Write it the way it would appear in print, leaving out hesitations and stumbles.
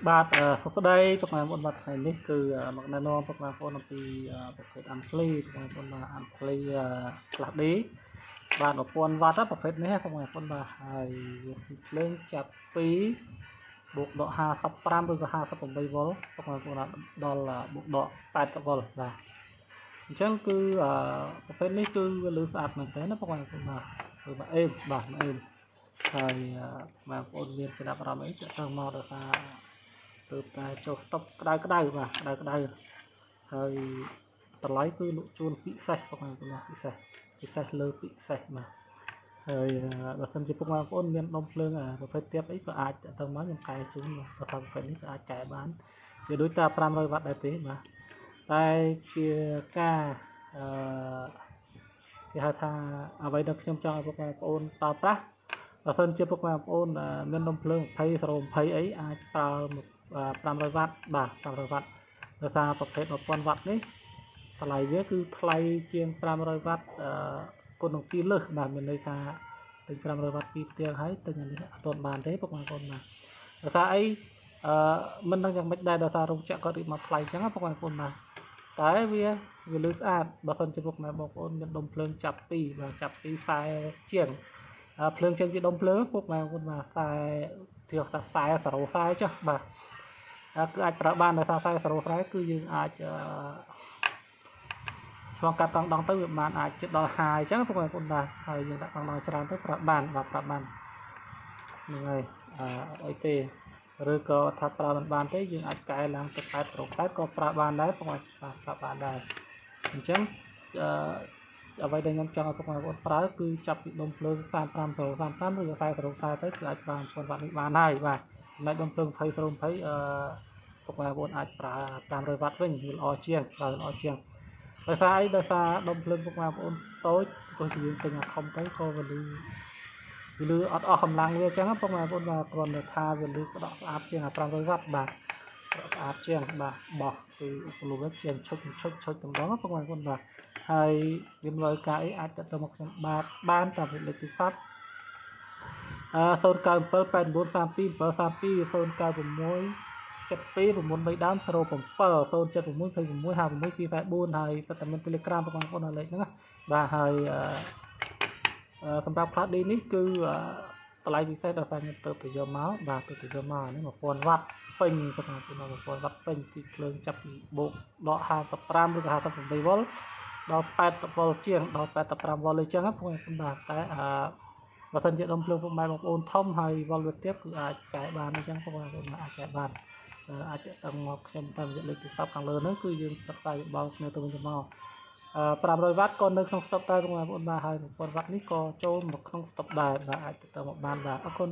បាទសួស្តីពុកម៉ែបងប្អូនបាទថ្ងៃនេះគឺមកណែនាំពុកម៉ែបងប្អូនអំពីប្រភេទអាំភ្លីពុកម៉ែបងប្អូនបាទអាំភ្លីខ្លះឌីបាទ1000 វ៉ាត់ប្រភេទនេះពុកម៉ែបងប្អូនបាទហើយវាស៊ីភ្លើងចាប់ពីបូកដក55ឬក៏58 វ៉ុលពុកម៉ែបងប្អូនដល់បូកដក80 វ៉ុលបាទអញ្ចឹងគឺប្រភេទនេះគឺវាលឺស្អាតមែនទែនណាពុកម៉ែបងប្អូនបាទគឺមកអេមបាទមកអេមហើយបងប្អូនមានចំណាប់អារម្មណ៍អីទៅមកដល់ថាទើបតែចុះស្តុកក្តៅបាទក្តៅហើយតម្លៃគឺលក់ជូនពិសេសបងប្អូនពិសេសលើពិសេសបាទហើយបើសិនជាពុកម៉ែបងប្អូនមានដុំភ្លើងប្រភេទទៀតអីក៏អាចទៅមកខ្ញុំកែជូនបើថាប្រភេទនេះក៏អាចកែបានវាដូចតែ500 វ៉ាត់ដែរទេបាទតែជាការគេហៅថាអ្វីដែលខ្ញុំចង់ឲ្យពុកម៉ែបងប្អូនប្រើប្រាស់បើសិនជាពុកម៉ែបងប្អូនមានដុំភ្លើង20 អីអាចប្រើ500 វ៉ាត់បាទ500 វ៉ាត់ដោយសារប្រភេទ1000 វ៉ាត់នេះតម្លៃវាគឺថ្លៃជាង500 វ៉ាត់គុណនឹង2លើសបាទមានន័យថាទិញ500 វ៉ាត់ពីផ្ទះហើយទិញអានេះអត់ទាន់បានទេពុកម៉ែបងប្អូនបាទដោយសារអីមិនដឹងយ៉ាងម៉េចដែរដោយសាររោងចក្រគាត់រៀបមកថ្លៃអញ្ចឹងពុកម៉ែបងប្អូនបាទតែវាលឺស្អាតបើសិនជាពុកម៉ែបងប្អូនមានដុំភ្លើងចាប់ពីខ្សែជាងភ្លើងចេញពីដុំភ្លើងពុកម៉ែបងប្អូនបាទខ្សែទីខ្សែ0ខ្សែចុះបាទគឺអាចប្រើបានដោយសារខ្សែ0ខ្សែគឺយើងអាចឆ្លងកាត់កង់ដងទៅវាបានអាចជិតដល់ហាយអញ្ចឹងពុកម៉ែបងប្អូនបាទហើយយើងដាក់កង់ដងច្រើនទៅប្រើបានបាទប្រើបានហ្នឹងហើយអីទេឬក៏ថាប្រើមិនបានទេយើងអាចកែឡើងទៅ8 ក៏ប្រើបានដែរពុកម៉ែបាទប្រើបានដែរអញ្ចឹងអ្វីដែលខ្ញុំចង់ឲ្យពុកម៉ែបងប្អូនប្រើគឺចាប់ពីដុំភ្លើង35 ឬក៏40 ខ្សែទៅគឺអាចប្រើ1000 វ៉ាត់នេះបានហើយបាទចំណែកដុំភ្លើង20 ពុកម៉ែបងប្អូនអាចប្រើ500 វ៉ាត់វិញវាល្អជាងប្រើល្អជាងដោយសារអីដោយសារដុំភ្លើងពុកម៉ែបងប្អូនតូចទោះជាយើងទិញអាធំទៅក៏វាលឺអត់អស់កម្លាំងវាអញ្ចឹងពុកម៉ែបងប្អូនបាទគ្រាន់តែថាវាលឺក្តក់ស្អាតជាង500 វ៉ាត់បាទស្អាតជាងបាទបោះគឺឧបលោវាជាងឈុចតម្ដងពុកម៉ែបងប្អូនបាទហើយវាមានរយការអីអាចទៅមកខ្ញុំបានតាមលេខទូរស័ព្ទ097 8932 732 096 72 9 3 0 7 076 26 56 244ហើយសិតតែមាន Telegram បងប្អូននៅលេខហ្នឹងណាបាទហើយសម្រាប់ Class D នេះគឺតម្លៃពិសេសដល់តែខ្ញុំទៅយកមកបាទទៅយកមកនេះ1000 វ៉ាត់ពេញបងប្អូន1000 វ៉ាត់ពេញទីភ្លើងចាប់ពីបូកដក55ឬក៏58 វ៉ុលដល់80 វ៉ុលជាងដល់85 វ៉ុលអីចឹងណាបងប្អូនបាទតែបើសិនជាដុំភ្លើងពុកម៉ែបងប្អូនធំហើយវ៉ុលវាទាបគឺអាចកែបានអញ្ចឹងបងប្អូនអាចកែបានអាចតាំងមកខ្ញុំតាមរយៈលេខទូរស័ព្ទខាងលើហ្នឹងគឺយើងសិក្សាយោបល់គ្នាទៅវិញទៅមក500 វ៉ាត់ក៏នៅក្នុងស្តុកដែរបងប្អូនបាទហើយ1000 វ៉ាត់នេះក៏ចូលមកក្នុងស្តុកដែរបាទអាចទៅមកបានបាទអរគុណ